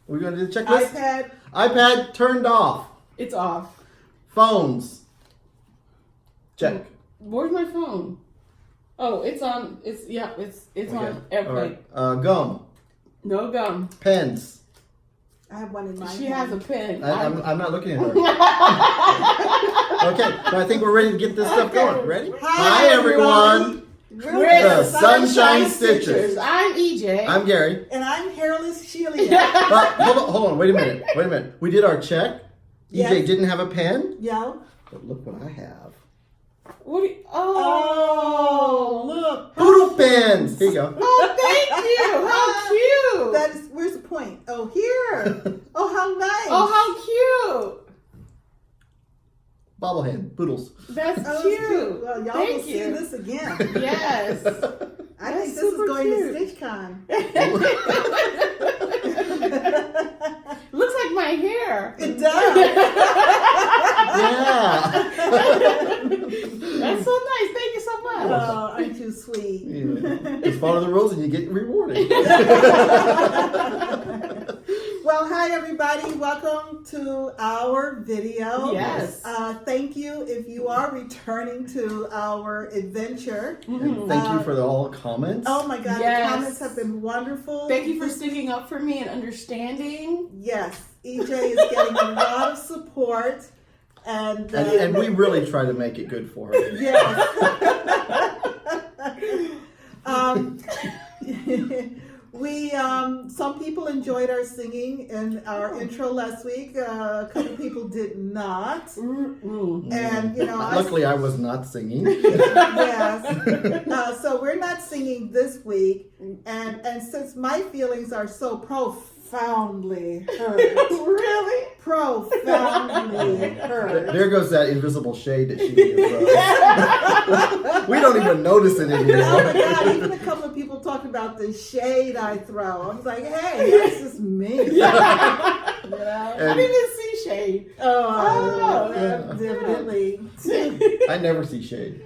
We're going to do the checklist? iPad. iPad turned off. It's off. Phones. Check. Where's my phone? Oh, it's on. It's Okay. on airplane. All right. Gum. No gum. Pens. I have one in my She hand. has a pen. I'm not looking at her. Okay, so I think we're ready to get this stuff going. Ready? Hi everyone. We're the Sunshine Stitchers. I'm EJ. I'm Gary. And I'm hairless Shelia. Hold on. Wait a minute. We did our check. Yes. EJ didn't have a pen. Yeah. But look what I have. What? Oh, look. Poodle pens. Here you go. Oh, thank you. How cute. That is, where's the point? Oh, here. Oh, how nice. Oh, how cute. Bobblehead. Poodles. That's Oh, cute. it's cute. Well, y'all Thank will see you. this again. Yes. I That's think this is super going cute. to StitchCon. Looks like my hair. It does. Yeah. That's so nice. Thank you so much. Oh, aren't you sweet? Yeah. Just follow the rules and you get rewarded. Well, hi everybody. Welcome to our video. Yes. Thank you if you are returning to our adventure. And thank you for all the comments. Oh my God, Yes. the comments have been wonderful. Thank you for sticking up for me and understanding. Yes, EJ is getting a lot of support. And we really try to make it good for her. yes. Some people enjoyed our singing in our intro last week. A couple people did not. And Luckily, I was not singing. yes. So we're not singing this week, and since my feelings are so profoundly hurt, Really? profoundly hurt. There goes that invisible shade that she gives us. We don't even notice it Oh my anymore. God! Even a couple of people talked about the shade I throw. I was like, hey, that's just me. You know? I didn't see shade. Oh, yeah. definitely. I never see shade.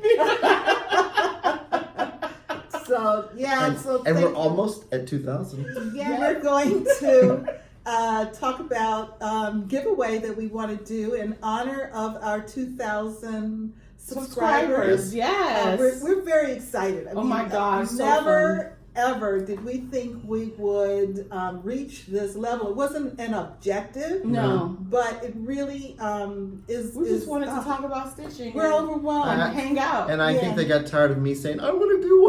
So yeah, And we're almost at 2,000. Yeah, we're going to talk about giveaway that we want to do in honor of our 2,000 subscribers. Yes. We're very excited. I Oh mean, my gosh, so never ever did we think we would reach this level. It wasn't an objective. No. But it really is. We just wanted to talk about stitching. We're overwhelmed. And hang out. And I think they got tired of me saying, I want to do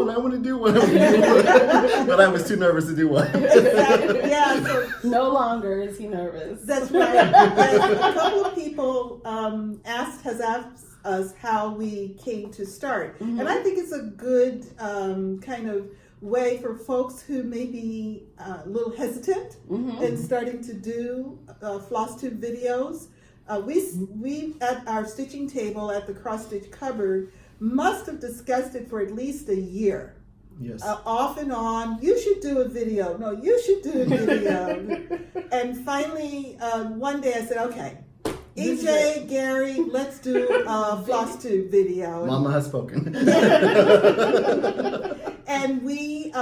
one. But I was too nervous to do one. Exactly. Yeah. So No longer is he nervous. that's right. And a couple of people asked us how we came to start. And I think it's a good kind of way for folks who may be a little hesitant in starting to do Flosstube videos. We at our stitching table at the Crossstitch cupboard must have discussed it for at least a year. Yes. Off and on, you should do a video. No, you should do a video. And finally, one day I said, okay, EJ, Gary, let's do a Flosstube video. Mama has spoken. And we,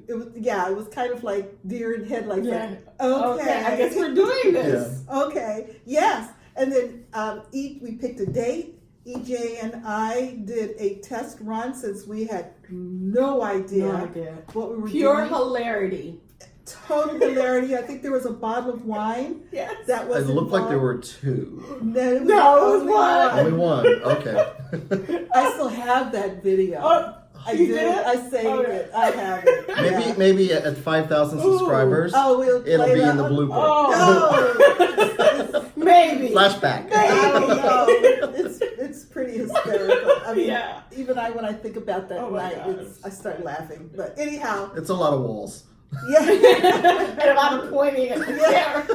it was kind of like deer in headlights. Yeah. Like, Okay, I guess we're doing this. Okay, yes. And then we picked a date. EJ and I did a test run since we had no idea what we were Pure doing. hilarity. Total hilarity. I think there was a bottle of wine. Yes. That was It looked like there were two. No, it was one. Only one. Okay. I still have that video. Oh, I you did. did? I saved it. I have it. Yeah. Maybe at 5,000 subscribers, Oh, we'll it'll play be that. in the blooper. Oh, Oh, maybe. Flashback. I don't know. It's pretty hysterical. I mean, Yeah. even when I think about that Oh my night, gosh. I start laughing. But anyhow, It's a lot of walls. yeah. And a lot of pointing at the camera.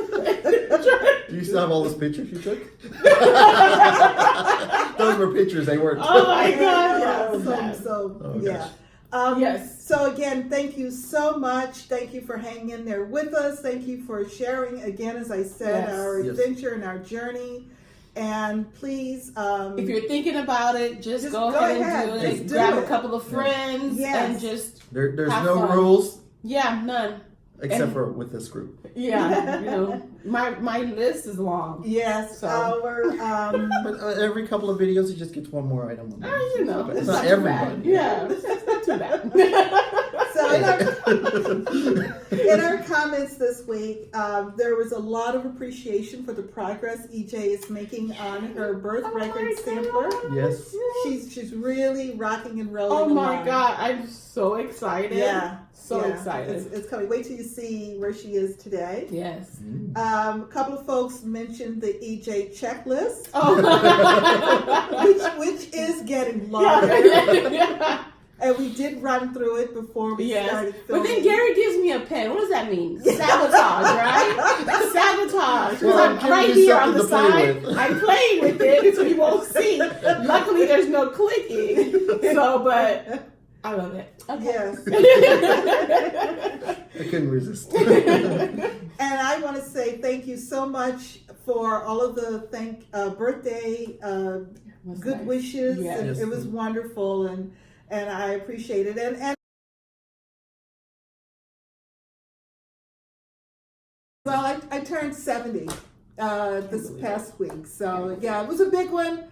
Do you still have all those pictures you took? Those were pictures. They weren't. Oh my God. Yeah, Yeah. Oh, yeah. gosh. Yes. So again, thank you so much. Thank you for hanging in there with us. Thank you for sharing again, as I said, Yes. our Yes. adventure and our journey. And please, If you're thinking about it, just go go ahead ahead. and do Just it. do Grab it. a couple of friends Yes. and just There's Have no fun. rules none. except And- for with this group. Yeah, my list is long. yes, So- our But every couple of videos, he just gets one more item. It's not too everybody. bad. Yeah, it's not too bad. so in our comments this week, there was a lot of appreciation for the progress EJ is making on her birth record sampler. Yes. She's really rocking and rolling. Oh my along. God, I'm so excited. Yeah, So yeah. excited. It's coming. Wait till you see where she is today. Yes. A couple of folks mentioned the EJ checklist, Oh. which is getting longer. Yeah. And we did run through it before we started But filming. then Gary gives me a pen. What does that mean? Sabotage, right? Sabotage. Well, I'm I'm right giving you here on the something to play side. with. I'm playing with it so you won't see. Luckily, there's no clicking. So, but I love it. Okay. Yes. I couldn't resist. And I want to say thank you so much for all of the birthday Was good nice. wishes. Yes. And it was wonderful, and I appreciate it. And well, I turned 70 this past week, so yeah, it was a big one.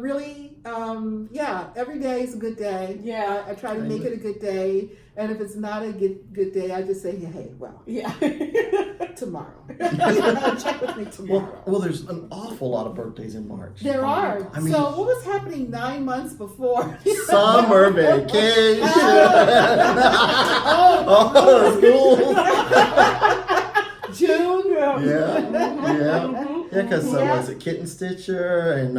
Really, every day is a good day. Yeah. I try to make it a good day, and if it's not a good day, I just say, hey, well, Yeah. tomorrow. Check with me tomorrow. Well, there's an awful lot of birthdays in March. There are. I mean- So what was happening 9 months before? Summer vacation. Oh, school. June. Yeah. Because Yeah. was it Kitten Stitcher and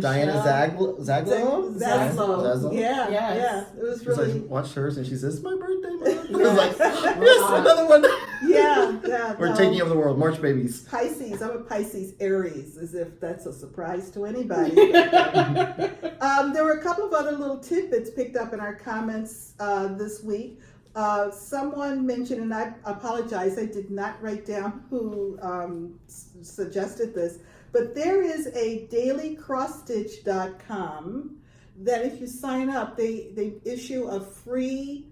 Diana Zaglo? Zaslow. Yeah. Yes. Yeah. It was Because I really. watched hers and she says, "It's my birthday, Mom." And I was like, yes, another one. Yeah. We're no. taking over the world. March babies. Pisces. I'm a Pisces Aries, as if that's a surprise to anybody. There were a couple of other little tidbits picked up in our comments this week. Someone mentioned, and I apologize, I did not write down who suggested this, but there is a dailycrossstitch.com that if you sign up, they issue a free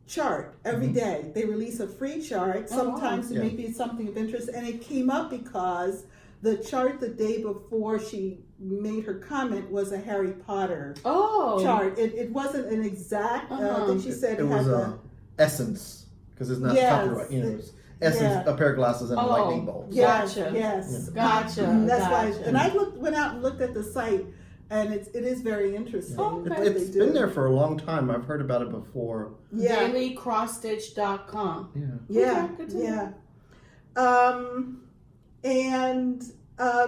chart every day. They release a free chart. Sometimes it may be something of interest, and it came up because the chart the day before she made her comment was a Harry Potter chart. It wasn't an exact. I think she said It was essence because it's not copyright. It's essence, a pair of glasses, and a lightning bolt. Gotcha. Yes. Gotcha. That's why. Gotcha. And I went out and looked at the site, and it is very interesting. Okay. It's been there for a long time. I've heard about it before. Yeah. Dailycrossstitch.com. Yeah. Okay, good to Yeah. And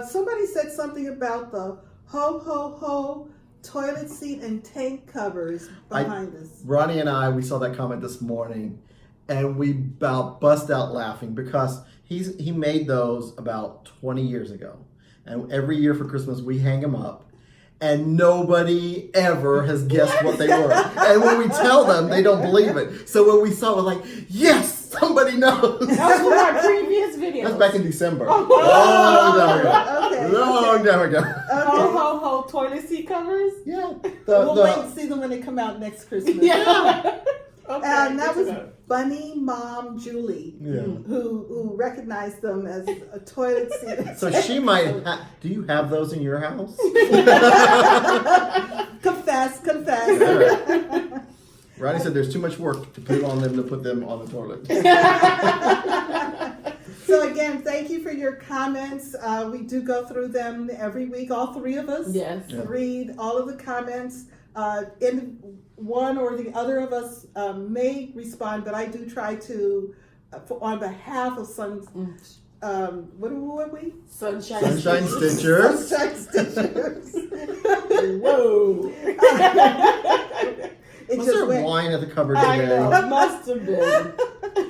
somebody said something about the ho toilet seat and tank covers behind us. Ronnie and we saw that comment this morning, and we about bust out laughing because he made those about 20 years ago, and every year for Christmas we hang them up. And nobody ever has guessed what they were. And when we tell them, they don't believe it. So when we saw it, we're like, yes, somebody knows. That was one of our previous videos. That's back in December. Oh, Long time ago. Ho toilet seat covers. Yeah. We'll wait and see them when they come out next Christmas. Yeah. Okay, And that was good to know. Bunny Mom Julie, who recognized them as a toilet seat. So she might do you have those in your house? Confess. Ronnie said there's too much work to put on them to put them on the toilet. So again, thank you for your comments. We do go through them every week, all three of us. Yes. Yeah. Read all of the comments. In one or the other of us may respond, but I do try to, on behalf of what are we? Sunshine Stitchers. Sunshine Stitchers. Whoa. It Was just there went. wine at the cupboard I today? know. Must have been.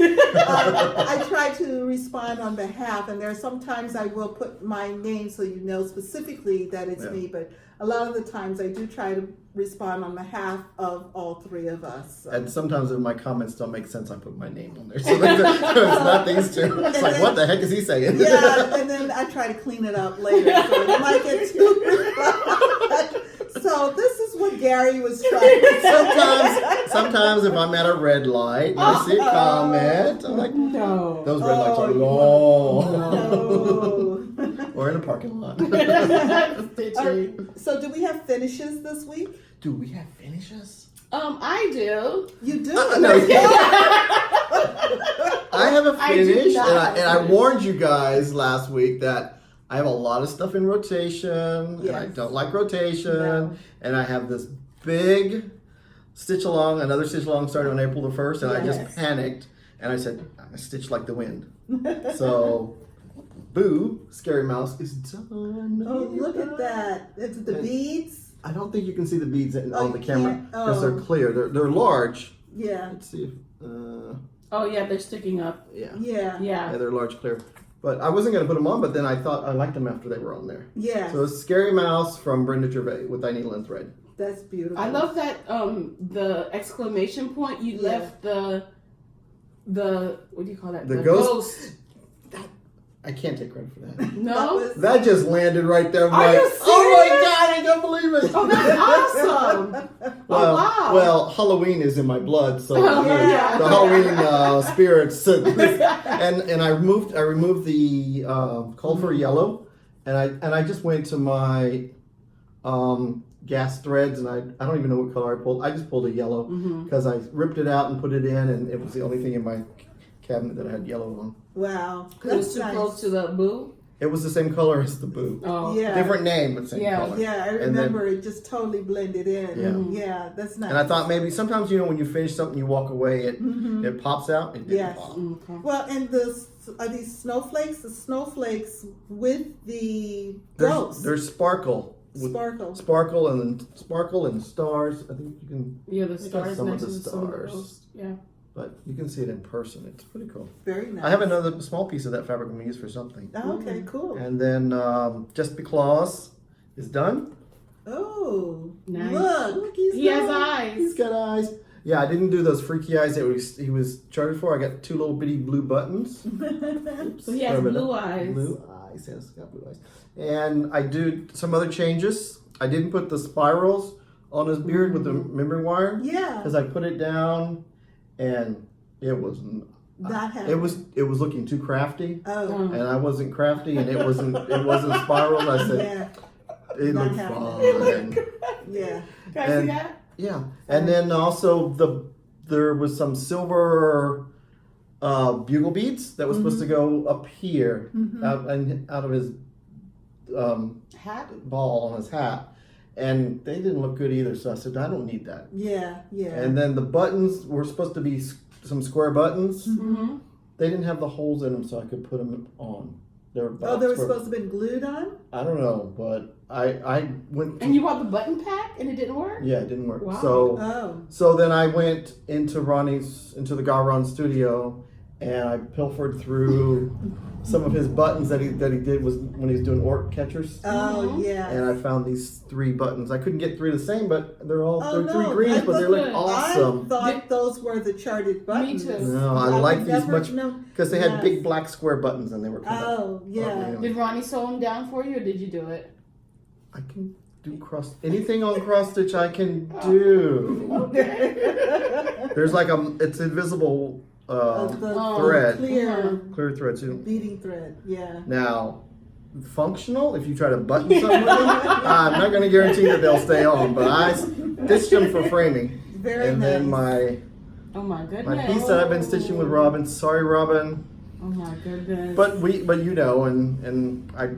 I try to respond on behalf, and there are sometimes I will put my name so you know specifically that it's me, but a lot of the times I do try to respond on behalf of all three of us. So. And sometimes if my comments don't make sense, I put my name on there. So it's not these two. It's like, what the heck is he saying? Yeah, and then I try to clean it up later. So you might get two. So this is what Gary was trying to say. Sometimes if I'm at a red light and I see a comment, I'm like, No. those red lights are long. No. Or in a parking lot. So do we have finishes this week? Do we have finishes? I do. You do? No. I have a finish, and I warned you guys last week that I have a lot of stuff in rotation, and I don't like rotation, and I have this big stitch along, another stitch along started on April the 1st, and I just panicked, and I said, I'm going to stitch like the wind. So, boo, Scary Mouse is done. Oh, look at that. It's the beads. I don't think you can see the beads on the you camera can't? because they're clear. They're large. Yeah. Let's see if, Oh yeah, they're sticking up. Yeah. Yeah. they're large, clear. But I wasn't going to put them on, but then I thought I liked them after they were on there. Yeah. So it's Scary Mouse from Brenda Gervais with I Needle and Thread. That's beautiful. I love that the exclamation point you left the what do you call that? The ghost. I can't take credit for that. No? That just landed right there. I'm Are like, you serious? oh my God, I don't believe it. Oh, that's awesome. Well, wow. well, Halloween is in my blood, so Oh, yeah. the Halloween spirits. And I removed the call for yellow, and I just went to my gas threads, and I don't even know what color I pulled. I just pulled a yellow because I ripped it out and put it in, and it was the only thing in my cabinet that had yellow on. Wow. It was too close to the boo? It was the same color as the boo. Oh. Yeah. Different name, but same color. Yeah, I remember it just totally blended in. Yeah, that's nice. And I thought maybe sometimes, when you finish something, you walk away, it pops out. It didn't pop. Okay. Well, and are these snowflakes? The snowflakes with the ghosts. There's sparkle. Sparkle. Sparkle and stars. I think you can. Yeah, the stars some of next the to some of the stars. ghosts. Yeah. But you can see it in person. It's pretty cool. Very nice. I have another small piece of that fabric I'm going to use for something. Oh, okay, cool. And then Just Because is done. Oh, Nice. Look, He has eyes. He's got eyes. Yeah, I didn't do those freaky eyes that he was charged for. I got 2 little bitty blue buttons. Oops, So he has blue eyes. Blue eyes, yes, got blue eyes. And I do some other changes. I didn't put the spirals on his beard with the memory wire. Yeah. Because I put it down, and it was Not happy. it was looking too crafty, Oh. and I wasn't crafty, and it wasn't spiraled. I said Yeah. it Not looked happening. fine. Yeah. Can I see that? Yeah, and then also there was some silver bugle beads that was supposed to go up here out of his Hat? ball on his hat, and they didn't look good either. So I said I don't need that. Yeah. And then the buttons were supposed to be some square buttons. Mm-hmm. They didn't have the holes in them, so I could put them on. They were they were supposed to have been glued on? I don't know, but I went. And you bought the button pack and it didn't work? Yeah, it didn't work. Wow. So then I went into the Garon studio, and I pilfered through some of his buttons that he did was when he was doing orc catchers. Oh, yeah. And I found these 3 buttons. I couldn't get 3 the same, but they're all Oh, they're no. 3 greens, but they look I awesome. I thought those were the charted buttons. Me too. No, I like would these never much know. because they had Yes. big black square buttons and they were kind of. Oh, yeah. Did Ronnie sew them down for you or did you do it? I can do anything on cross stitch. I can do. There's like it's invisible thread, clear thread too. Beading thread, yeah. Now, functional. If you try to button something with them, I'm not going to guarantee that they'll stay on. But I stitched them for framing. Very and nice. then my piece that I've been stitching with Robin. Sorry, Robin. Oh my goodness. But and I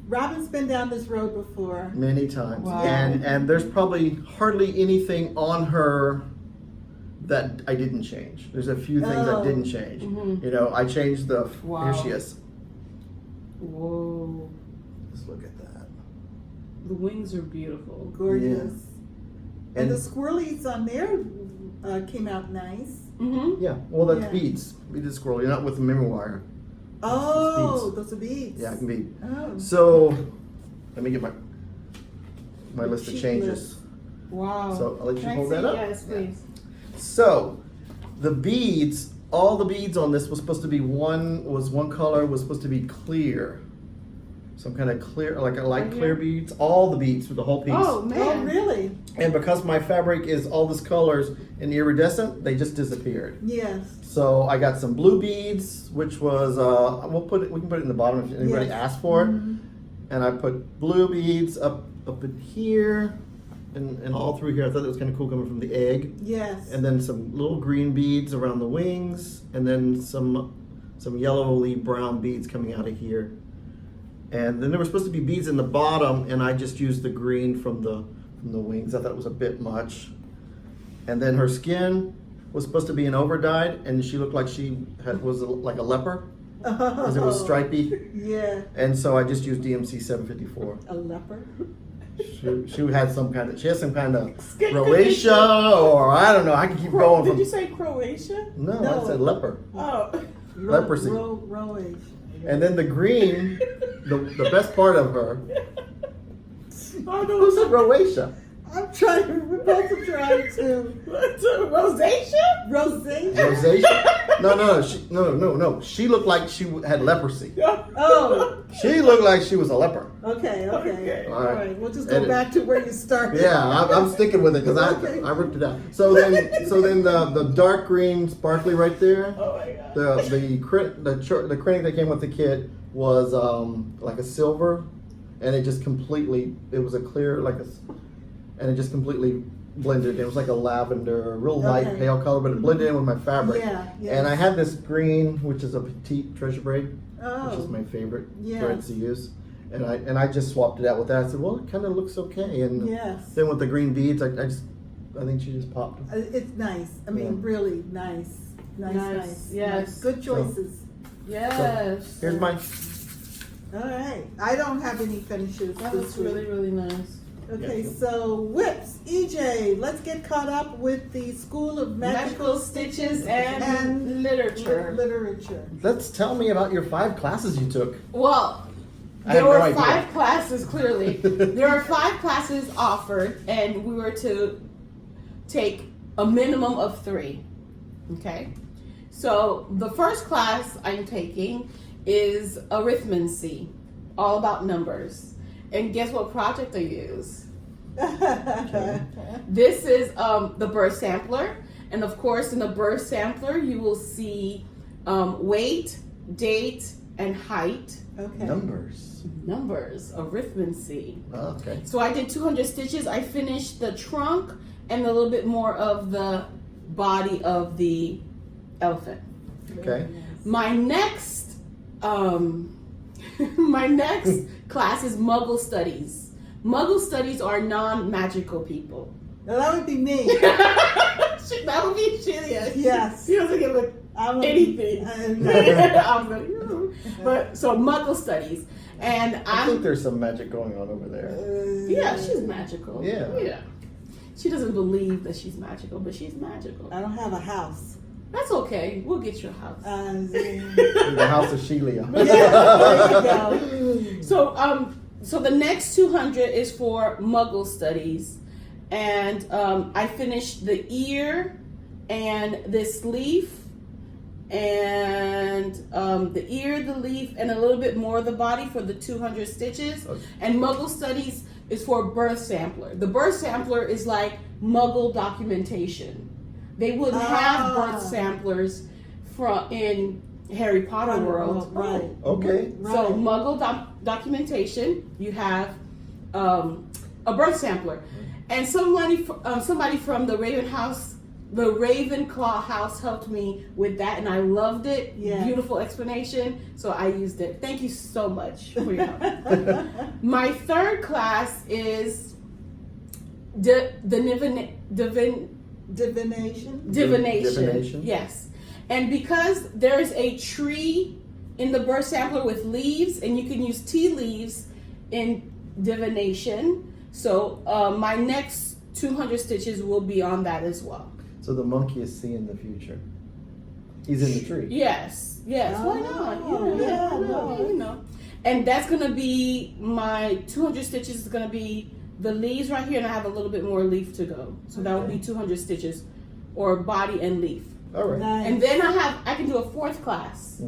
Robin's been down this road before. many times, Wow. and there's probably hardly anything on her that I didn't change. There's a few things I didn't change. Mm-hmm. I changed the. Wow. Here she is. Whoa. Just look at that. The wings are beautiful. Gorgeous. And the squirrelies on there came out nice. Mm-hmm. Yeah, well, that's Yeah. beads. Beaded squirrel, not with the memory wire. Oh, beads. those are beads. Yeah, it can be. Oh. So, let me get my list of Cheat changes. list. Wow. So, I'll let you Can I hold see? that up. Yes, please. So, the beads, all the beads on this was supposed to be one color, was supposed to be clear. Some kind of clear, like a light clear beads. All the beads for the whole piece. Oh man. Oh, really? And because my fabric is all this colors and iridescent, they just disappeared. Yes. So I got some blue beads, which was we can put it in the bottom if anybody Yes. asks for it. Mhm. And I put blue beads up in here and all through here. I thought it was kind of cool coming from the egg. Yes. And then some little green beads around the wings, and then some yellowy brown beads coming out of here. And then there were supposed to be beads in the bottom, and I just used the green from the wings. I thought it was a bit much. And then her skin was supposed to be an over-dyed, and she looked like she was like a leper, because it was stripy. Yeah. And so I just used DMC 754. A leopard. She has some kind of Croatia, or I don't know. I can keep going. Did you say Croatia? No, No. I said leper. Oh. Leprosy. Rowish. And then the green, the best part of her. Oh Who said no. Croatia? I'm trying. We're both trying to. Rosacea? Rosacea. Rosacea? No. She looked like she had leprosy. Oh. She looked like she was a leper. Okay. Okay. All right. We'll just go Edit. back to where you started. Yeah, I'm sticking with it because Okay. I ripped it out. So then the dark green sparkly right there. Oh my god. The Kreinik that came with the kit was like a silver, and it just completely, it was a clear and it just completely blended. It was like a lavender, real light Okay. pale color, but it blended in with my fabric. Yeah. And I had this green, which is a Petit treasure braid, which is Oh. my favorite Yeah. threads to use. And I just swapped it out with that. I said, well, it kind of looks okay. And Yes. then with the green beads, I think she just popped. It's nice. I mean, Yeah. really nice. Nice. Yes. Good choices. Yes. Here's my. All right. I don't have any finishes. That this looks week. really, really nice. Okay, Yeah. so whips, EJ, let's get caught up with the School of Magical Stitches and and Literature. Literature. Let's tell me about your 5 classes you took. Well, I there have no were idea. 5 classes, clearly. There were 5 classes offered, and we were to take a minimum of 3. Okay? So, the first class I'm taking is arithmancy, all about numbers. And guess what project I use? This is the birth sampler. And of course, in the birth sampler, you will see weight, date, and height. Okay. Numbers. Numbers, arithmancy. Oh, okay. So I did 200 stitches. I finished the trunk and a little bit more of the body of the elephant. Okay. My next my next class is Muggle Studies. Muggle Studies are non-magical people. Now, that would be me. That would be Shelia. Yes. She doesn't give a I'm anything. I was like, but so Muggle Studies, and I think there's some magic going on over there. yeah, she's magical. Yeah. She doesn't believe that she's magical, but she's magical. I don't have a house. That's okay. We'll get you a house. The house of Shelia. Yeah, there you go. So the next 200 is for Muggle Studies, and I finished the ear and this leaf, and the ear, the leaf, and a little bit more of the body for the 200 stitches. Okay. And Muggle Studies is for birth sampler. The birth sampler is like Muggle documentation. They wouldn't have birth samplers in Harry Potter world. Right. Okay. So Muggle documentation, you have a birth sampler, and somebody from the Ravenclaw house helped me with that, and I loved it. Yeah. Beautiful explanation, so I used it. Thank you so much for your help. My third class is Divination. divination. Yes. And because there's a tree in the birth sampler with leaves, and you can use tea leaves in divination. So my next 200 stitches will be on that as well. So the monkey is seeing the future. He's in the tree. Yes, why not? Yeah, no. And that's gonna be my 200 stitches is gonna be the leaves right here, and I have a little bit more leaf to go. So that will be 200 stitches, or body and leaf. All right. Nice. And then I can do a 4th class.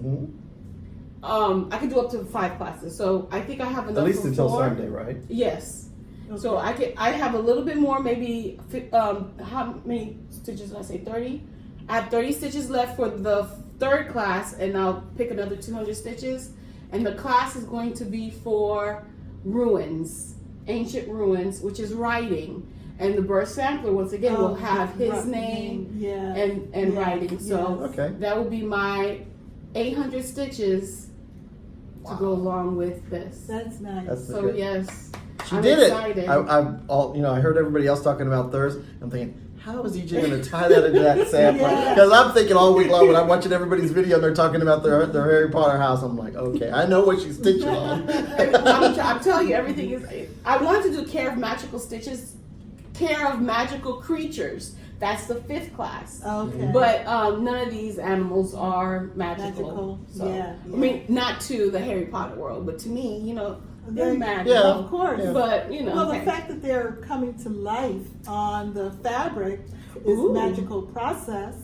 I can do up to 5 classes. So I think I have enough. At least for until 4. Sunday, right? Yes. Okay. So I have a little bit more, maybe how many stitches did I say? 30. I have 30 stitches left for the 3rd class, and I'll pick another 200 stitches. And the class is going to be for ruins, ancient ruins, which is writing. And the birth sampler, once again, will have his name and writing. So that will be my 800 stitches to go along with this. That's nice. That's So good. yes, She I'm did excited. it. I heard everybody else talking about Thursday. I'm thinking, how is EJ going to tie that into that sampler? Because I'm thinking all week long when I'm watching everybody's video and they're talking about their Harry Potter house. I'm like, okay, I know what she's stitching on. I'm telling you, everything is. I wanted to do care of magical stitches, care of magical creatures. That's the 5th class. Okay. But none of these animals are magical. So, Yeah. I mean, not to the Harry Potter world, but to me, they're magical. Yeah. Of course. Yeah. But Well, the fact that they're coming to life on the fabric is a magical process.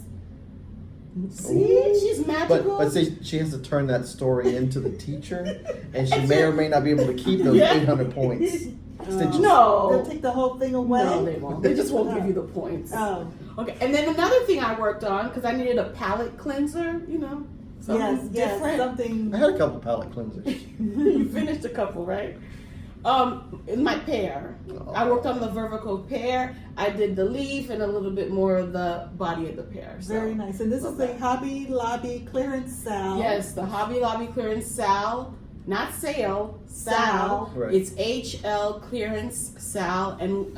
See, she's magical. But see, she has to turn that story into the teacher, and she may or may not be able to keep those 800 points. Stitches. No. They'll take the whole thing away. No, they won't. They just won't give you the points. Oh. Okay, and then another thing I worked on, because I needed a palette cleanser, something different. Something. I had a couple palette cleansers. You finished a couple, right? My pear. I worked on the vertical pear. I did the leaf and a little bit more of the body of the pear. So. Very nice. And this is the Hobby Lobby Clearance SAL. Yes, the Hobby Lobby Clearance SAL. Not sale, SAL. Right. It's HLClearanceSAL. And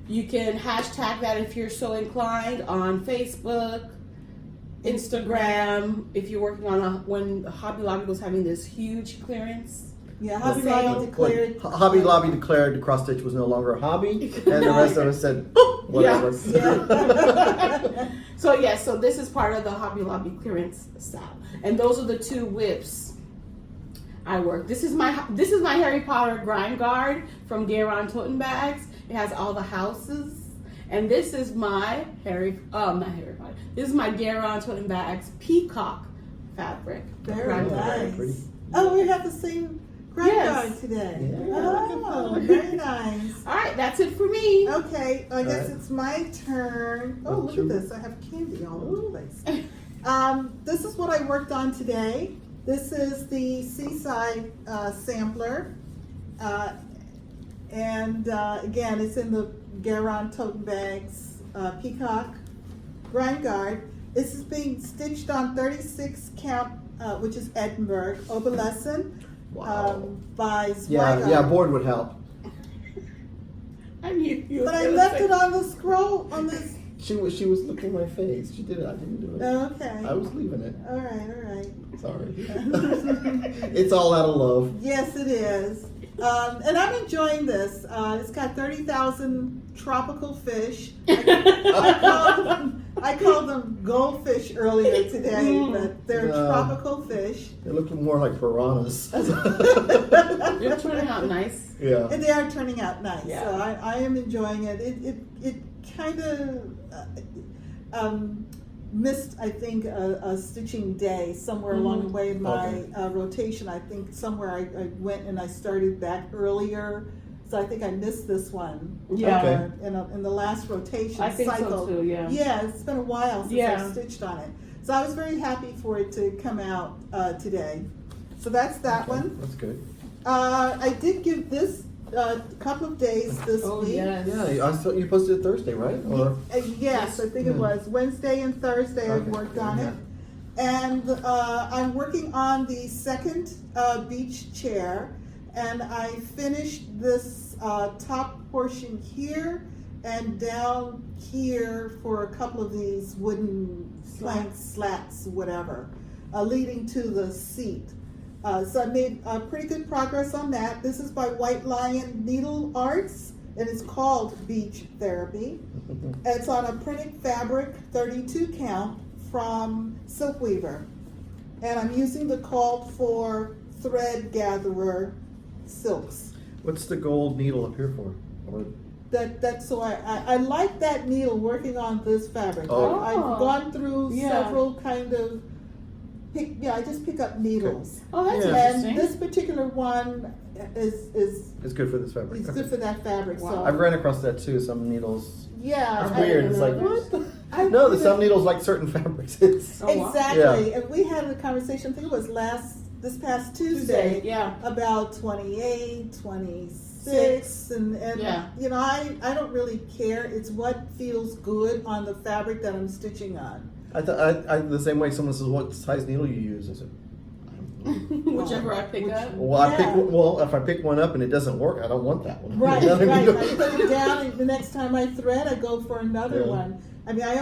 you can hashtag that if you're so inclined on Facebook, Instagram, if you're working on when Hobby Lobby was having this huge clearance. Yeah, Hobby Lobby declared. Hobby Lobby declared the cross stitch was no longer a hobby, and the rest of us said, oh, whatever. Yeah. So this is part of the Hobby Lobby clearance SAL, and those are the 2 whips I work. This is my Harry Potter grind guard from Garon Toten Bags. It has all the houses, and this is my not Harry Potter. This is my Garon Toten Bags peacock fabric. Very grind guard. nice. Pretty. Oh, we have the same grind Yes. guard today. Yeah. Oh, very nice. All right, that's it for me. Okay, I guess right. it's my turn. Oh, look at this. I have candy all over the place. This is what I worked on today. This is the Seaside sampler. And again, it's in the Garon Toten Bags Peacock grind guard. This is being stitched on 36 count, which is Edinburgh, Oberlesen, by Zweigart. Yeah, board would help. I knew you. But I left it on the scroll, on this. She was looking at my face. She did it. I didn't do it. Okay. I was leaving it. All right. Sorry. It's all out of love. Yes, it is. And I'm enjoying this. It's got 30,000 tropical fish. I called them goldfish earlier today, but they're tropical fish. They're looking more like piranhas. You're turning out nice. Yeah. And they are turning out nice. Yeah. So I am enjoying it. It kind of missed, I think, a stitching day somewhere along the way in my rotation. I think somewhere I went and I started back earlier. So I think I missed this one. Yeah. In the last rotation I think cycle. so too, yeah. Yeah, it's been a while since Yeah. I've stitched on it. So I was very happy for it to come out today. So that's that one. That's good. I did give this a couple of days this week. Yes. Yeah, I saw you posted it Thursday, right? Or Yes, I think it was Wednesday and Thursday. I worked on it, and I'm working on the second beach chair, and I finished this top portion here and down here for a couple of these wooden plank slats, whatever, leading to the seat. So I made pretty good progress on that. This is by White Lion Needle Arts, and it's called Beach Therapy. It's on a printed fabric 32 count from Silk Weaver. And I'm using the called for thread gatherer silks. What's the gold needle up here for? Or That's so I like that needle working on this fabric. Oh. I've gone through Yeah. several kind of I just pick up needles. Oh, that's Yeah. interesting. And this particular one is it's good for this fabric. it's good for that fabric. Wow. So I've ran across that too. Some needles. yeah, It's weird. It's like what the, I no, didn't- some needles like certain fabrics. It's Oh, wow. exactly. Yeah. And we had a conversation. I think it was this past Tuesday. Yeah. About 28, 26, and Yeah. you know, I don't really care. It's what feels good on the fabric that I'm stitching on. I the same way someone says, "What size needle you use?" I said, Whichever I pick up. "Well, Yeah. if I pick one up and it doesn't work, I don't want that one." Right, You know what I right. mean? I put it down, and the next time I thread, I go for another Yeah. one. I mean, I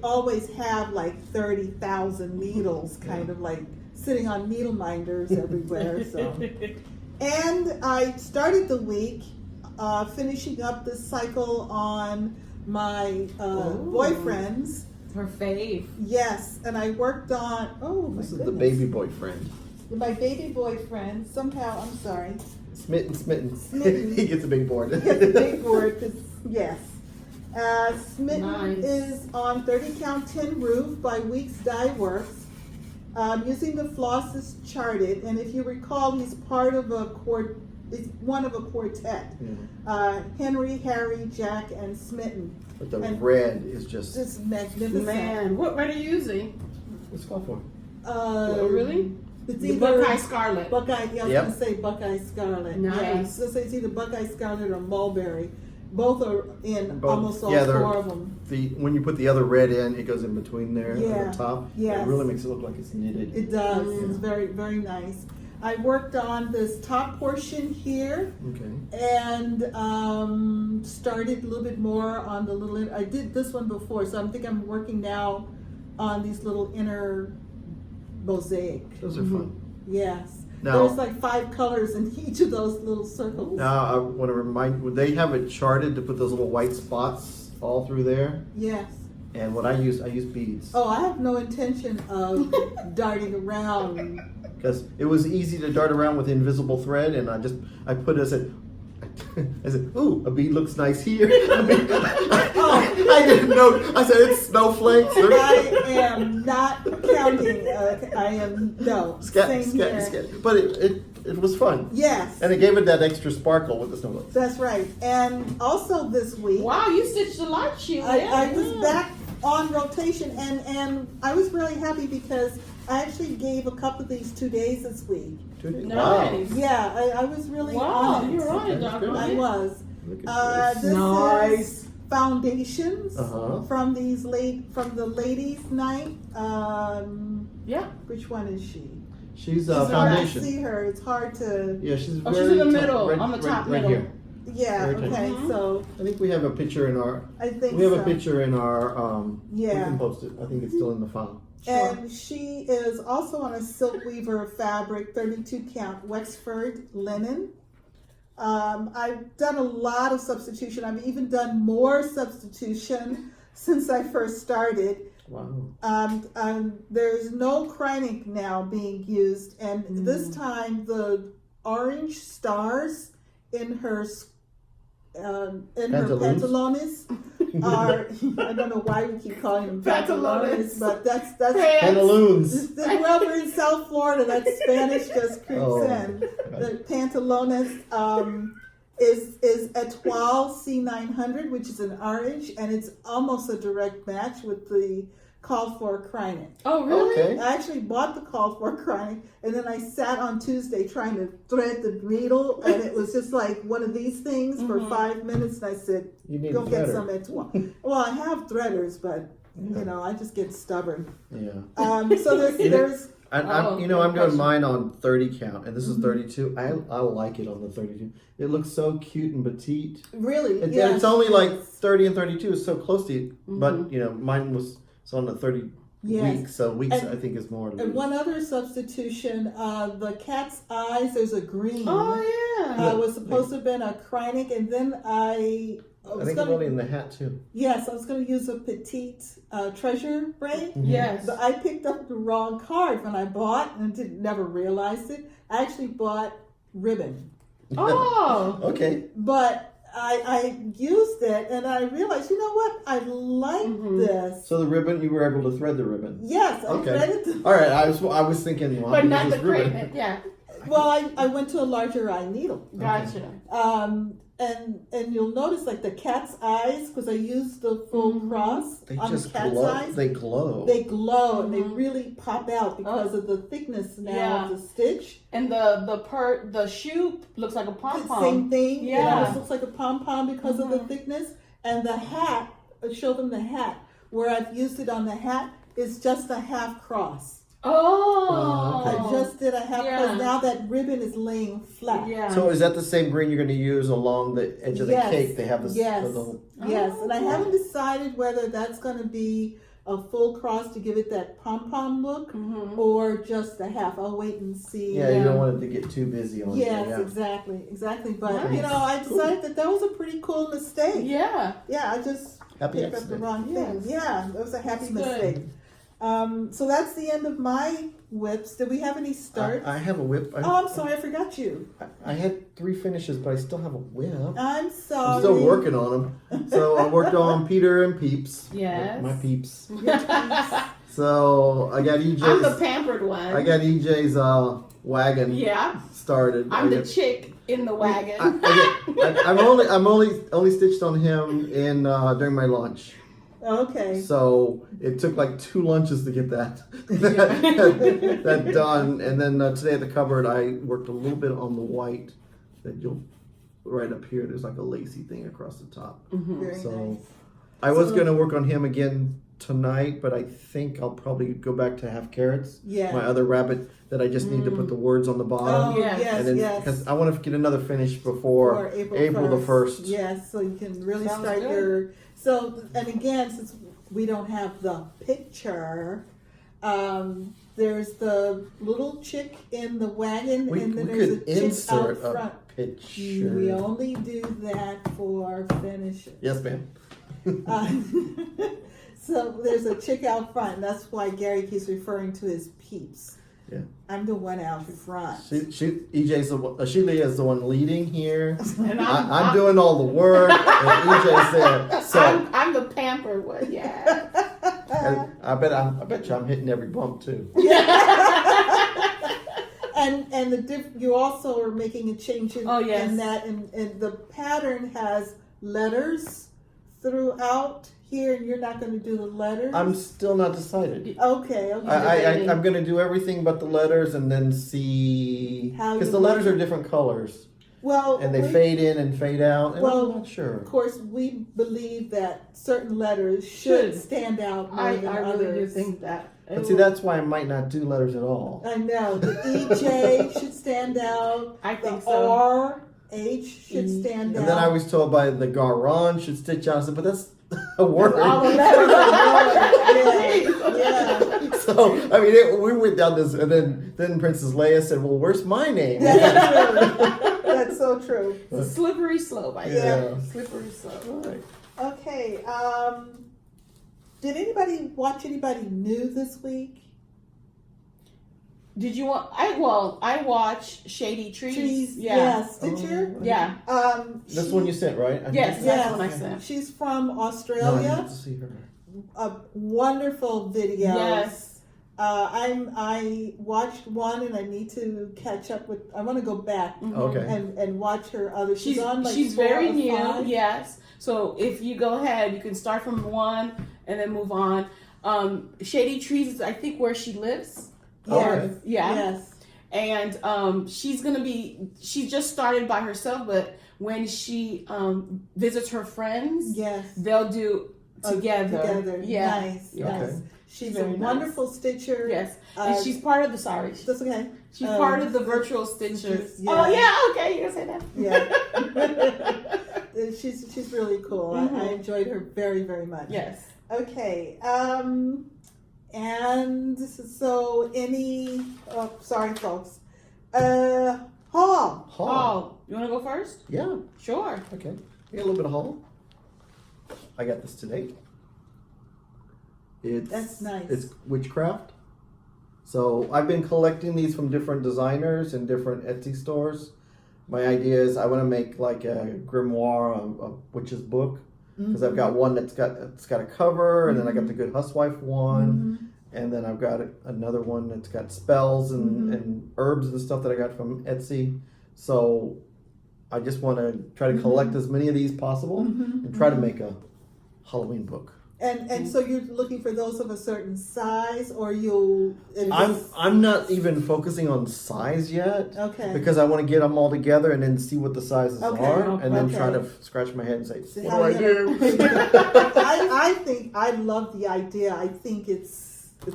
always have like 30,000 needles, kind of like sitting on needle minders everywhere. So, and I started the week finishing up this cycle on my boyfriends. Her fave. Yes, and I worked on. Oh my This is goodness. the baby boyfriend. My baby boyfriend. Somehow, I'm sorry. Smitten. Smitten. He gets a big board. He has a big board, 'cause, yes. Smitten Nice. is on 30 count tin roof by Weeks Dye Works. Using the flosses charted, and if you recall, he's part of he's one of a quartet. Yeah. Henry, Harry, Jack, and Smitten. But the And red is just. Just magnificent. Man, what are you using? What's it called for? Oh, really? It's The either Buckeye Scarlet. Buckeye, yeah, I was Yep. gonna say Buckeye Scarlet. Nice. Yeah, so it's either Buckeye Scarlet or Mulberry. Both are in Both. almost all Yeah, they're- four of them. When you put the other red in, it goes in between there Yeah. at the top. Yes. It really makes it look like it's knitted. It does. Mm. It's very, very nice. I worked on this top portion here Okay. and started a little bit more on the little. I did this one before, so I'm working now on these little inner mosaic. Those are fun. Yes. Now- There's like 5 colors in each of those little circles. Now I want to remind. Would they have it charted to put those little white spots all through there? Yes. And what I use beads. Oh, I have no intention of darting around. Because it was easy to dart around with invisible thread, and I put it. I said, "Ooh, a bead looks nice here." I didn't know. I said it's snowflakes. I am not counting. I am no. Same here. But it was fun, Yes, and it gave it that extra sparkle with the snowflakes. that's right. And also this week, Wow, you stitched a lot, Shelia. I was back on rotation, and I was really happy because I actually gave a couple of these 2 days this week. 2 days. Nice. Yeah, I was really Wow, on it. you're on it, That's Doc. good. I was. Look at this. This Nice. is foundations Uh-huh. from from the Ladies Night. Yeah. Which one is she? She's It's hard to foundation. see her. It's hard to. Yeah, she's Oh, very she's in the top- middle, on the top right middle. here. Yeah. Heritage. Okay. Mhm. So I think we have a picture in our. I think We have so. a picture in our. We Yeah. can post it. I think it's still in the file. And she is also on a silk weaver fabric, 32 count Wexford linen. I've done a lot of substitution. I've even done more substitution since I first started. Wow. There's no Kreinik now being used, and this time the orange stars in her pantalones are. I don't know why we keep calling them pantalones, Pantalones. but that's Pantaloons. whoever in South Florida, that Spanish just creeps Oh. in. The pantalones is Etoile C900, which is an orange, and it's almost a direct match with the call for Kreinik. Oh, really? Okay. I actually bought the call for Kreinik, and then I sat on Tuesday trying to thread the needle, and it was just like one of these things for 5 minutes, and I said, You need go a get threader. some Etoile. Well, I have threaders, but you know, I just get stubborn. Yeah. So there's I'm doing mine on 30 count, and this is 32. I like it on the 32. It looks so cute and petite. really, And it's only like 30 and 32 is so close to you, but mine was on the 30 Yes. weeks. So weeks, And- I think, is more. And one other substitution, the cat's eyes, there's a green. Oh yeah. Was supposed to have been a Kreinik, and then I I was think gonna, only in the hat too. yes, I was going to use a Petit treasure braid. Yes. But I picked up the wrong card when I bought and never realized it. I actually bought ribbon. Oh. Okay. But I used it and I realized, you know what? I like this. So the ribbon, you were able to thread the ribbon. Yes, I Okay. threaded the. All right. I was thinking, well, But how not big the is this ribbon? Kreinik. Yeah. Well, I went to a larger eye needle. Gotcha. And you'll notice like the cat's eyes, because I used the full cross They on just the cat's glow. eyes. They glow. They glow and they really pop out because of the thickness now of the stitch. And the shoe looks like a pom pom. Same thing. Yeah. It almost looks like a pom pom because of the thickness. And the hat, I'll show them the hat. Where I've used it on the hat is just a half cross. Oh. Okay. I just did a half Yeah. cross. Now that ribbon is laying flat. Yeah. So is that the same green you're going to use along the edge of the Yes. cake? They have this Yes. little. Yes, and I Oh. haven't decided whether that's going to be a full cross to give it that pom pom look or just a half. I'll wait and see. Yeah, you don't want it to get too busy on Yes, you. Yeah. exactly. But Nice. you know, I decided that was a pretty cool mistake. Yeah. Yeah, I just Happy picked up the accident. wrong thing. Yes. Yeah, that was a happy That's good. mistake. So that's the end of my whips. Did we have any starts? I have a whip. Oh, I'm sorry, I forgot you. I had 3 finishes, but I still have a whip. I'm sorry. I'm still working on them. So I worked on Peter and Peeps. Yes. My peeps. Yes. So I got I'm the EJ's. pampered one. I got EJ's wagon Yeah. started. I'm the chick in the wagon. I'm only stitched on him in during my lunch. Okay. So it took like 2 lunches to get that done. And then today at the cupboard, I worked a little bit on the white that you'll right up here. There's like a lacy thing across the top. Very So nice. I was going to work on him again tonight, but I think I'll probably go back to Half Carrots. Yeah. My other rabbit that I just need to put the words on the bottom. Oh, Yeah. yes, And then, yes. because I want to get another finish before Or April the 1st. Yes, so you can really Sounds start good. your. So, and again, since we don't have the picture, there's the little chick in the wagon, We and then could there's a chick out insert a front. picture. We only do that for finishes. Yes, ma'am. So there's a chick out front. That's why Gary keeps referring to his peeps. Yeah. I'm the one out front. EJ's the one, Shelia is the one leading here. And I'm doing all the work, and EJ's there. So I'm the pampered one. Yeah. and I bet you I'm hitting every bump too. And you also are making a change in, Oh, yes. in that, and the pattern has letters throughout here, and you're not going to do the letters. I'm still not decided. Okay. I'm going to do everything but the letters, and then see How because you the letters like are different colors, Well, and they we- fade in and fade out. And Well, I'm not sure. Of course, we believe that certain letters should stand out more I than really do others. think that. But see, that's why I might not do letters at all. I know the EJ should stand out. I think the so. RH should stand out. And then I was told by the Garon should stitch out. I said, but that's a word. All the letters are yeah. So I mean, we went down this, and then Princess Leia said, "Well, where's my name?" That's true. That's so true. It's a slippery slope. I Yeah. think. Slippery slope. Right. Okay. Did anybody watch anybody new this week? Did you want? I watched Shady Trees. Yeah. Yes. Stitcher. Yeah. That's one you sent, right? I Yes, think- that's Yes. the one I sent. She's from No, I Australia. need to see her. A wonderful video. Yes. I watched one and I need to catch up with. I want to go back Okay. and watch her other. She's on like she's 4 very or new. 5. Yes. So if you go ahead, you can start from one and then move on. Shady Trees is I think where she lives. Yes. Yeah. Yes. And she's just started by herself, but when she visits her friends, Yes. they'll do together. Together. Yeah. Nice. Yes. Nice. Okay. She's Very a nice. wonderful stitcher. Yes. And she's part of the That's okay. she's part of the virtual stitchers. yeah. Oh yeah, okay, you can say that. Yeah. she's really cool. I enjoyed her very, very much. Yes. Okay. And so sorry folks. Hall. Oh, you want to go first? Yeah. Sure. Okay. Get a little bit of haul. I got this today. That's nice. It's witchcraft. So I've been collecting these from different designers and different Etsy stores. My idea is I want to make like a grimoire, a witch's book, because I've got one it's got a cover, and then I got the Good Housewife one, and then I've got another one that's got spells and herbs and stuff that I got from Etsy. So I just want to try to collect as many of these possible and try to make a Halloween book. And so you're looking for those of a certain size, or I'm not even focusing on size yet. Okay. Because I want to get them all together and then see what the sizes Okay, are, and then okay. try to scratch my head and say, So what how do I you do? I think I love the idea. I think it's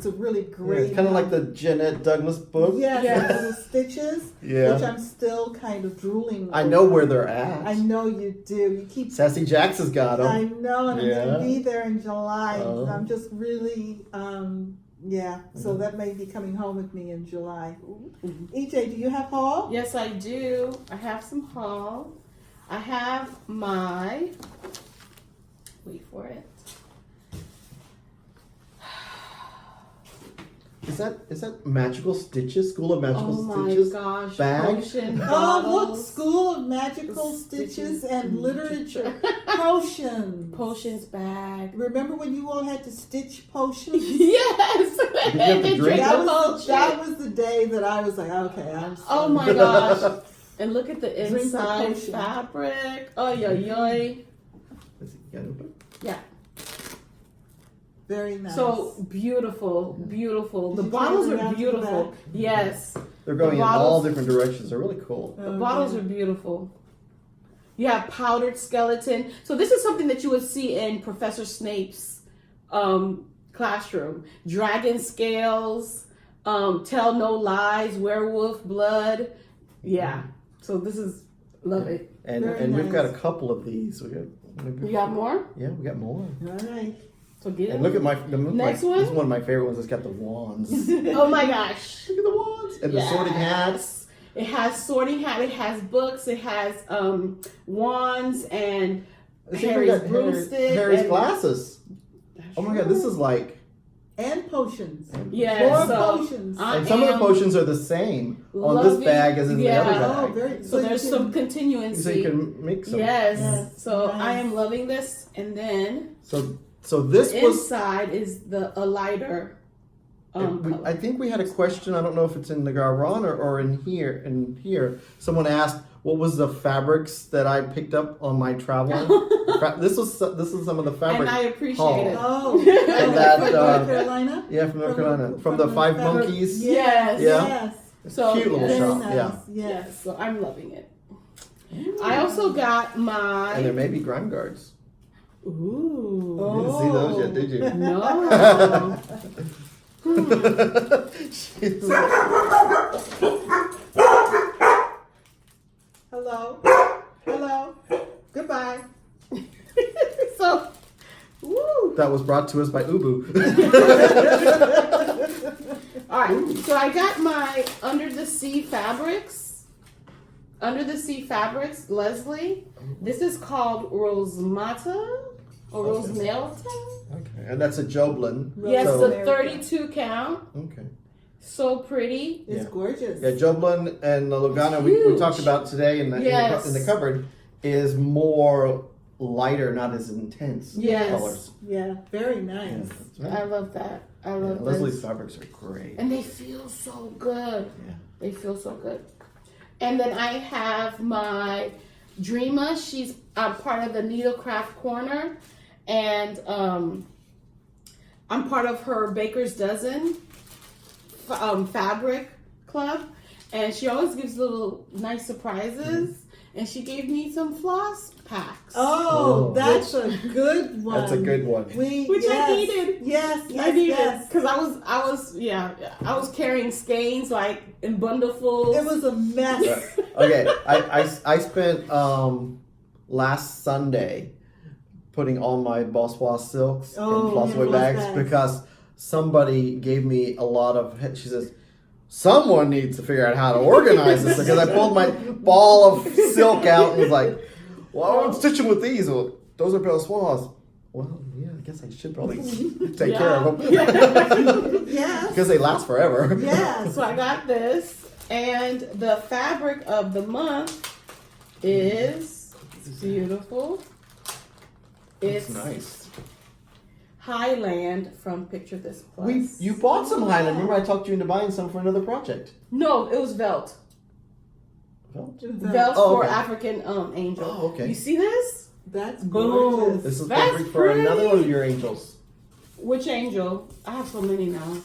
a really Yeah, great. it's kind of like the Jeanette Douglas book. Yes, Yes. the little stitches, Yeah. which I'm still kind of drooling. I know where they're at. I know you do. You keep. Sassy Jax has got them. I know, and I'm Yeah. going to be there in July. Oh. I'm just really, So that may be coming home with me in July. EJ, do you have haul? Yes, I do. I have some haul. I have my. Wait for it. Is that Magical Stitches? School of Magical Oh my Stitches? gosh! bag? Potion Oh, bottles. look, School of Magical Stitches and Literature. Potions. Potions bag. Remember when you all had to stitch potions? Yes. have And to then drink drink That the was, potion. that was the day that I was like, okay, I'm sorry. Oh my gosh! And look at the Drink the inside potion. fabric. Oh yo. Yeah. Very nice. So beautiful. The Did you bottles turn are around to beautiful. the back? Yes. They're going in bottles- all different directions. They're really cool. The bottles are beautiful. You have powdered skeleton. So this is something that you would see in Professor Snape's classroom. Dragon scales, tell no lies, werewolf blood. Yeah. So this is, love it. And Very we've got a nice. couple of these. You got more? Yeah, we got more. All right. So get And it. look at Next this one? is one of my favorite ones. It's got the wands. Look Oh my gosh. at the wands and the sorting hats. It has sorting hat. It has books. It has wands and It's even Harry's got broomstick. Harry's and- glasses. Oh my god, this is like. And potions. Yeah, More so potions. I And some of the am potions are the same on this loving- bag as in the other yeah. Oh, bag. very So there's you some can- continuancy. So you can mix them. Yes. Yes, So nice. I am loving this. And then So this the was. inside is a lighter. Color. I think we had a question. I don't know if it's in the Garon or in here. Someone asked, "What was the fabrics that I picked up on my traveling?" This is some of the fabric. And I appreciate haul. it. Oh, And that, from North Carolina? Yeah, from North From- Carolina, from from the Five fabric- Monkeys. Yes. Yeah. Yes. So Cute little Very shop. nice. Yeah, Yes. So I'm loving it. I also got my. and there may be grime guards. Ooh. You didn't see those yet, did you? No. She's- Hello. Hello. Goodbye. So, woo. That was brought to us by Ubu. All right. So I got my Under the Sea Fabrics. Under the Sea Fabrics, Leslie. This is called Rosemata or Okay. Rosemelta. Okay, and that's a Joblin. Yes, So- the 32 count. Okay. So pretty. It's Yeah. gorgeous. Yeah, Joblin and the Lugana we Huge. talked about today in the Yes. in the cupboard is more lighter, not as intense Yes. colors. Yeah, very Yeah, nice. that's right. I love that. I Yeah, love Leslie's this. fabrics are great. And they feel so good. Yeah. They feel so good. And then I have my Dreama. She's part of the Needlecraft Corner. And I'm part of her Baker's Dozen fabric club. And she always gives little nice surprises. And she gave me some floss packs. Oh, Oh. that's a good one. That's a good one. Which I needed. Yes, I needed yes. because I was carrying skeins like in bundlefuls. It was a mess. Okay, I spent last Sunday putting all my Boswa silks Oh, in floss yeah, away floss bags bags. because somebody gave me a lot of. She says, someone needs to figure out how to organize this because I pulled my ball of silk out and was like, well, I'm stitching with these. Well, those are Belsoirs. Well, yeah, I guess I should probably take care of them. Yes. Because they last forever. Yes. So I got this, and the fabric of the month is beautiful. It's It's nice. Highland from Picture This Plus. You bought some Highland. Remember I talked you into buying some for another project. No, it was Velt. Well, Velt Oh, for okay. African angel. Oh, okay. You see this? That's Boom. gorgeous. This is That's perfect for another one of your angels. Which angel? I have so many now.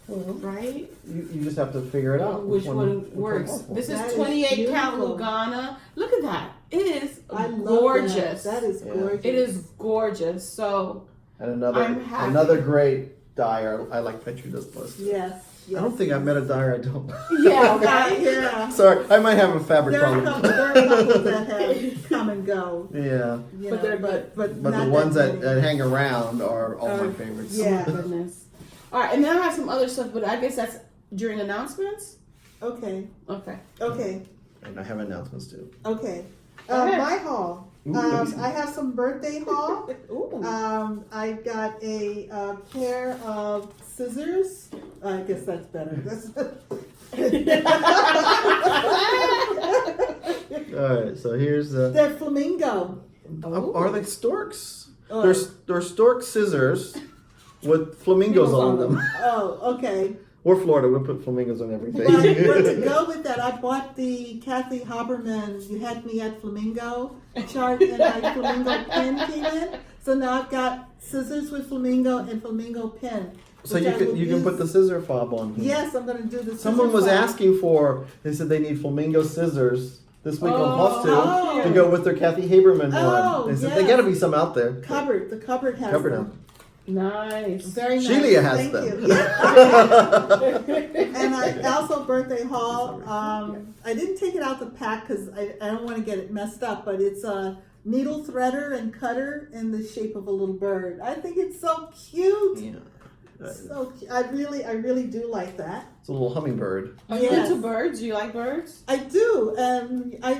Right? You just have to figure it out. Which one works? works for. This is That is 28 count beautiful. Lugana. Look at that. It is I love gorgeous. That is Yeah. gorgeous. It is gorgeous. So And I'm happy. another great dyer. I like Petri This Plus. Yes. Yes. I don't think I've met a dyer I don't. yeah, right. Yeah. Sorry, I might have a fabric There are a problem. couple, there are a couple that have come and go. Yeah, You But know, they're but but not the ones that many. hang around are all my favorites. Yeah. Oh my goodness. All right, and then I have some other stuff, but I guess that's during announcements. Okay. Okay. Okay. And I have announcements too. Okay. Okay. My haul. Ooh, let me see. I have some birthday haul. Ooh. I got a pair of scissors. I guess that's better. All right, so here's the. They're flamingo. Are they storks? Oh. They're stork scissors with flamingos on them. Oh, okay. We're Florida. We put flamingos on everything. But to go with that, I bought the Kathy Haberman "You Had Me at Flamingo" chart, and my flamingo pen came in. So now I've got scissors with flamingo and flamingo pen. So which I will you can put use- the scissor fob on here. Yes, I'm going to do the. Someone scissor was fob. asking for. They said they need flamingo scissors this week on Oh, Flosstube to go with their Kathy Haberman Oh, one. They said yes. they got to be some out there. Cupboard. The cupboard has Cupboard them. Nice. Very nice. Shelia has Thank them. you. And I also birthday haul. I didn't take it out the pack because I don't want to get it messed up, but it's a needle threader and cutter in the shape of a little bird. I think it's so cute. Yeah. So I really do like that. It's a little hummingbird. Are you Yes. into birds? Do you like birds? I do. My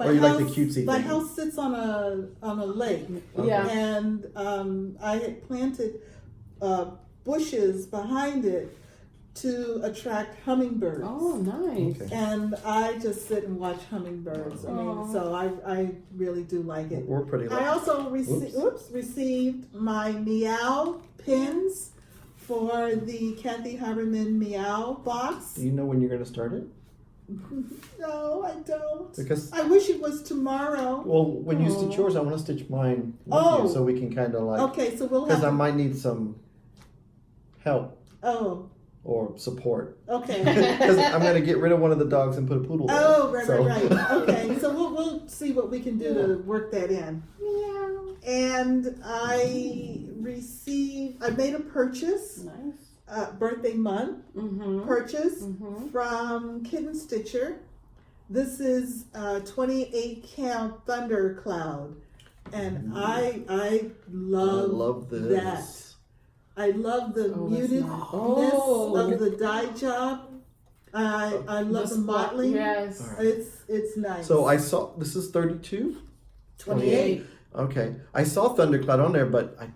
Or you like house. the cutesy my thing? house sits on a lake. Okay. Yeah. And I had planted bushes behind it to attract hummingbirds. Oh, nice. Okay. And I just sit and watch hummingbirds. I mean, Aw. so I really do like it. We're pretty I lucky. also received my meow pins for the Kathy Haberman meow box. Do you know when you're going to start it? No, I don't. Because, I wish it was tomorrow. well, when you stitch Aw. yours, I want to stitch mine with Oh. you so we can kind of like, Okay, so we'll because I have. might need some help Oh, or support. okay. Because I'm going to get rid of one of the dogs and put a poodle there. Oh, right. So- Okay, so we'll see what we can do to work that in. Meow. And I made a purchase, Nice. birthday month Mm-hmm. purchase Mm-hmm. from Kitten Stitcher. This is 28 count Thundercloud. And I love this. that. I love the Oh, that's mutedness nice. Oh. of the dye job. I love the mottling. Yes. All right. It's nice. So I saw, this is 32? 28. Okay. I saw Thundercloud on there, but I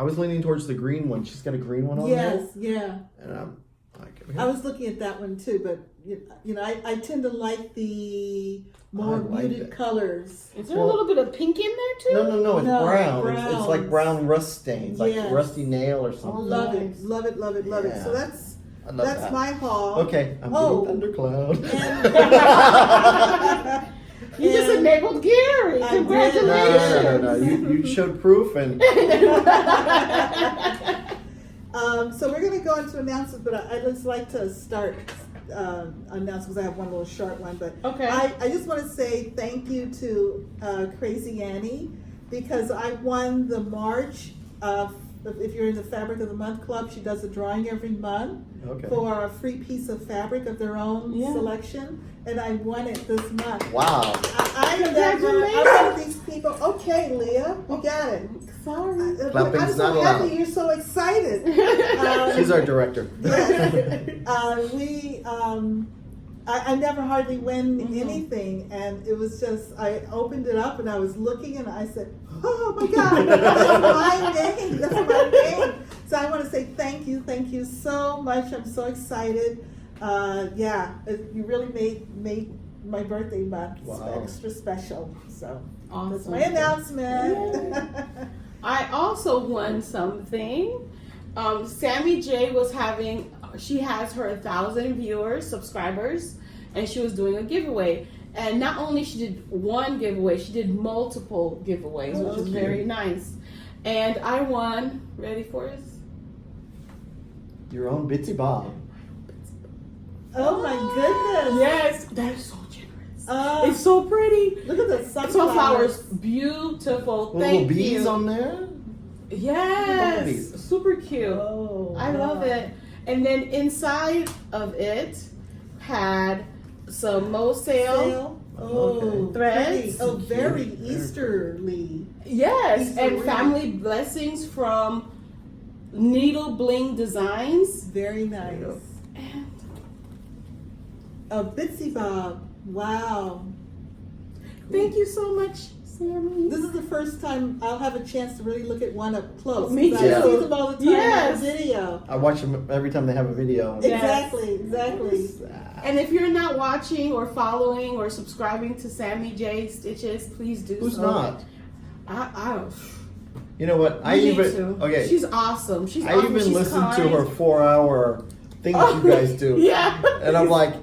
was leaning towards the green one. She's got a green one on Yes, yeah. there. And I'm like, I was looking at that one too, but you know, I tend to like the more I like muted it. colors. Is there a little bit of pink in there too? No, it's No, brown. It's like browns. brown rust stains, like Yes. rusty nail or something. Love nice. it, love it, love it, love it. So Yeah. that's I love that's that. my haul. Okay, I'm Oh. getting Thundercloud. And- You just And- enabled Gary. I did. Congratulations. No. You showed proof, and So we're going to go into announcements, but I just like to start announcements because I have one little short one. But Okay. I just want to say thank you to Crazy Annie because I won the March. If you're in the Fabric of the Month Club, she does a drawing every month okay. for a free piece of fabric of their own Yeah. selection, and I won it this month. Wow. I'm one of these people. Okay, Leah. Yep, we got it. Sorry. I'm Clapping's so not happy allowed. you're so excited. She's our director. I never hardly win Mhm. anything, and it was just, I opened it up and I was looking and I said, oh my God, that's my name, that's my name. So I want to say thank you so much. I'm so excited. You really made my birthday month extra special. So that's Awesome. my announcement. I also won something. Sammy J she has her 1,000 viewers, subscribers, and she was doing a giveaway. And not only she did one giveaway, she did multiple giveaways, which is very nice. And I won, ready for us? Your own Bitsy Bob. Oh my goodness. Yes, that is so generous. Oh, It's so pretty. look at the Sunflowers, beautiful. Little Thank bees you. on there. Yes, Bumblbees. super cute. Oh, I love it. And then inside of it had some MoSale. Oh, Threads. pretty. Oh, very Cute. Easterly. Yes, Easter and egg. family blessings from Needle Bling Designs. Very nice. Yep. And A Bitsy Bob. Wow. thank you so much, Sammy. This is the first time I'll have a chance to really look at one up close. Me because I too. see them all the time Yes. on video. I watch them every time they have a video. Yes. Exactly. And if you're not watching or following or subscribing to Sammy J Stitches, please do Who's so. not? I don't. You know what? I You even need to. okay. She's awesome. She's I awesome. even She's listened kind. to her 4-hour thing that you guys do. Yeah. And I'm like,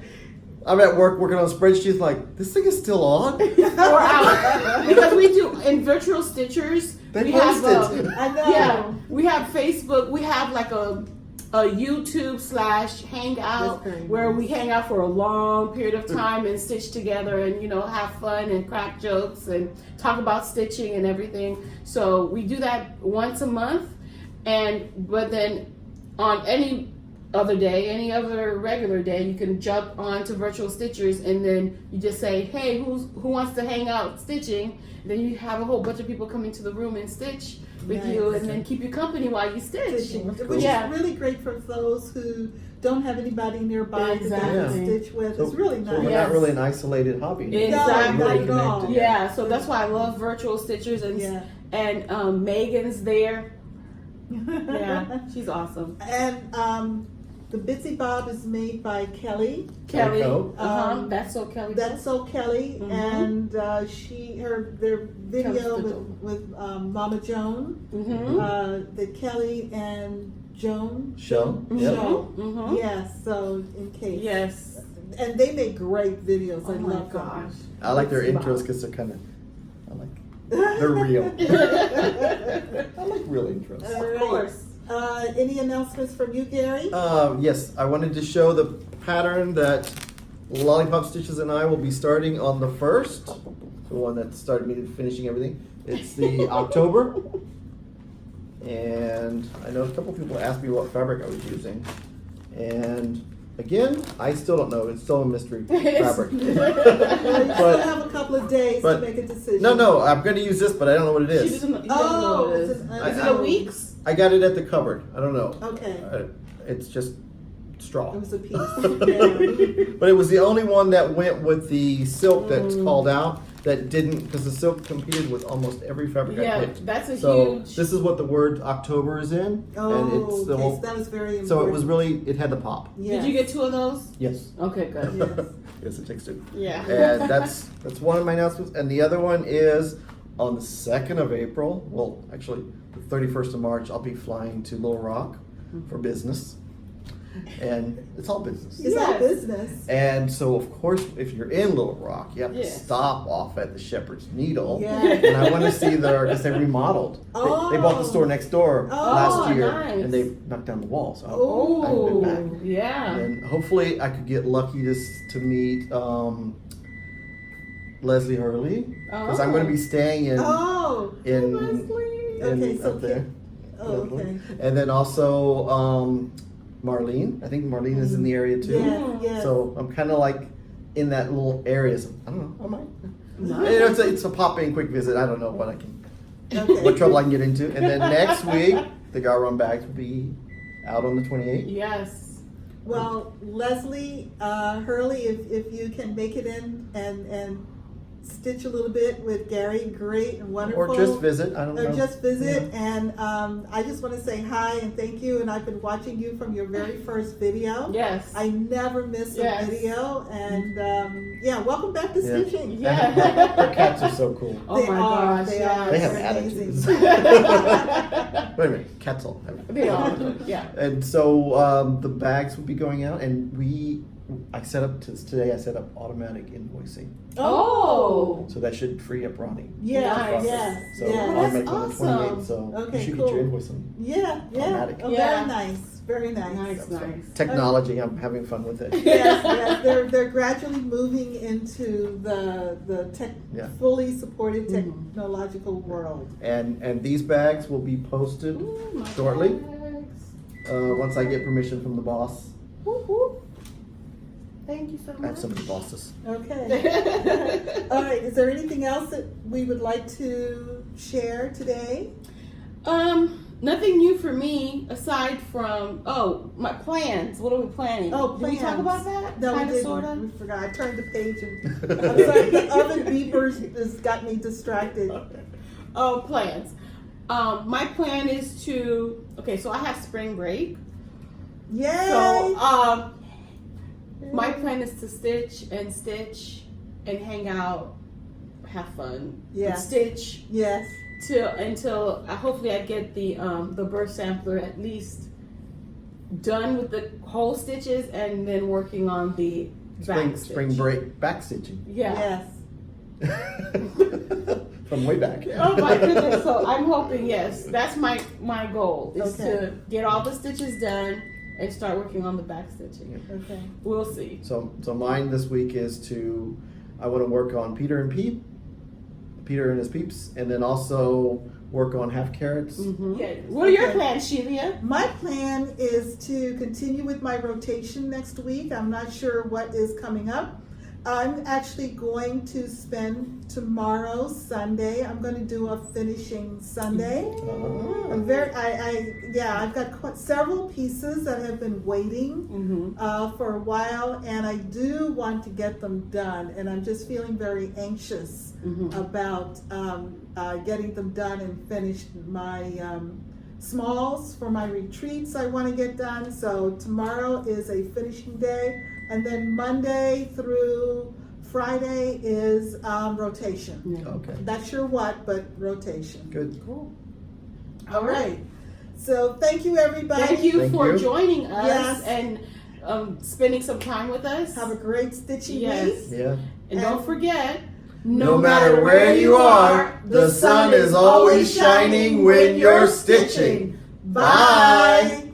I'm at work working on spreadsheets. Like, this thing is still on. 4 hours. Because we do in virtual stitchers. They we post have it. I know. yeah, we have Facebook. We have like a YouTube /hangout That's very where nice. we hang out for a long period of time and stitch together and have fun and crack jokes and talk about stitching and everything. So we do that once a month, but then on any other day, any other regular day, you can jump on to virtual stitchers and then you just say, hey, who wants to hang out stitching? And then you have a whole bunch of people come into the room and stitch with you Nice. and then keep you company while you stitch. Which Yeah. is really great for those who don't have anybody nearby that they can Exactly. stitch with. So- It's really So nice. we're Yes. not really an isolated hobby. Exactly. We're really Not at all. connected. Yeah, so that's why I love virtual stitchers Yeah. and Megan's there. Yeah, she's awesome. And the Bitsy Bob is made by Kelly. Kelly, Kelly that's so Kelly. That's so Kelly, Mhm. and their video Kelly's with Mama Joan, Mm-hmm. the Kelly and Joan Show. Mhm. Yep. show. Mhm. Yes, so in case. Yes. And they make great videos. Oh I my love gosh. I like their Bitsy intros Bob. because they're kind of, they're real. I like real intros. All Of right. course. Any announcements from you, Gary? Yes, I wanted to show the pattern that Lollipop Stitches and I will be starting on the 1st. The one that started me finishing everything. It's the October. And I know a couple people asked me what fabric I was using. And again, I still don't know. It's still a mystery fabric. Well, you still but have a couple of days to but- make a decision. no, I'm going to use this, but I don't know what it She is. doesn't, you don't know what it is. it's Is it I- a weeks? I got it at the cupboard. I don't know. Okay. It's just straw. It was a piece. Yeah. But it was the only one that went with the silk that's called out that didn't, because the silk competed with almost every fabric I Yeah, picked. that's a So huge. this is what the word October is in, Oh, and it's the okay, whole. so that was very important. So it was really, it had the pop. Yes. Did you get 2 of those? Yes. Okay, good. Yes. Yes, it takes two. Yeah. And that's one of my announcements, and the other one is on the 2nd of April. Well, actually, the 31st of March, I'll be flying to Little Rock for business, and it's all business. It's all Yes. business. And so, of course, if you're in Little Rock, you have to Yes. stop off at the Shepherd's Needle. Yeah. And I want to see because they remodeled. They bought the store next door Oh, last year, nice. and they knocked down the wall. So I haven't Oh, been back. yeah. And hopefully, I could get lucky to meet Leslie Hurley, because I'm going to be staying in Leslie. Okay, so up there. Oh, okay. And then also Marlene. I think Marlene is in the area too. Yeah, yeah. So I'm kind of like in that little area. So I don't know. I might. Nice. It's a pop-in quick visit. I don't know what I can Okay. what trouble I can get into. And then next week, the Gar Run bags will be out on the 28th. Yes. Well, Leslie, Hurley, if you can make it in and stitch a little bit with Gary, great and wonderful. Or just visit. I don't know. Or just visit. And I just want to say hi and thank you. And I've been watching you from your very first video. Yes. I never miss a Yes. video. And yeah, welcome back to stitching. Yeah. Their cats are so cool. Oh my gosh. They yes. are. They have They're attitudes. amazing. Wait a minute, cats all have. They are. Yeah. And so the bags will be going out, and I set up automatic invoicing, Oh. so that should free up Ronnie. Yeah, Nice. yes, So yes. automatic on the awesome. 28th, so Okay, you should cool. get your invoicing. Yeah, yeah. Automatic. Oh, Yeah. very nice. Very nice. Nice, So, nice. Technology, I'm having fun with it. Yes, yes. They're gradually moving into the Yeah. fully supported Mhm. technological world. And these bags will be posted Ooh, my shortly. bags. Once I get permission from the boss. Whoop, whoop. Thank you so much. I have so many bosses. Okay. All right. Is there anything else that we would like to share today? Nothing new for me aside from my plans. What are we planning? Oh, Did we talk plans. about that? No, we Kinda, didn't. sorta? We forgot. I turned the page and I'm sorry, the oven beepers has got me distracted. Oh, plans. My plan is to. Okay, so I have spring break. Yay! So my plan is to stitch and hang out, have fun. Yeah. Stitch Yes. until hopefully I get the birth sampler at least done with the whole stitches and then working on the back stitch. Spring break back stitching. Yeah. Yes. From way back. Oh my goodness! So I'm hoping, yes, that's my goal is Okay. to get all the stitches done and start working on the back stitching. Okay. We'll see. So mine this week is I want to work on Peter and his peeps, and then also work on half carrots. Yeah. What are your Okay. plans, Shelia? My plan is to continue with my rotation next week. I'm not sure what is coming up. I'm actually going to spend tomorrow, Sunday. I'm going to do a finishing Sunday. I've got several pieces that have been waiting for a while, and I do want to get them done. And I'm just feeling very anxious about getting them done and finished. My smalls for my retreats I want to get done. So tomorrow is a finishing day, and then Monday through Friday is rotation. Okay. Not sure what, but rotation. Good. Cool. All right. So thank you, everybody. Thank you Thank for you. joining us Yes. and spending some time with us. Have a great stitching Yes. week. Yeah. And don't forget, No matter where you are, the sun is always shining when you're stitching. Bye.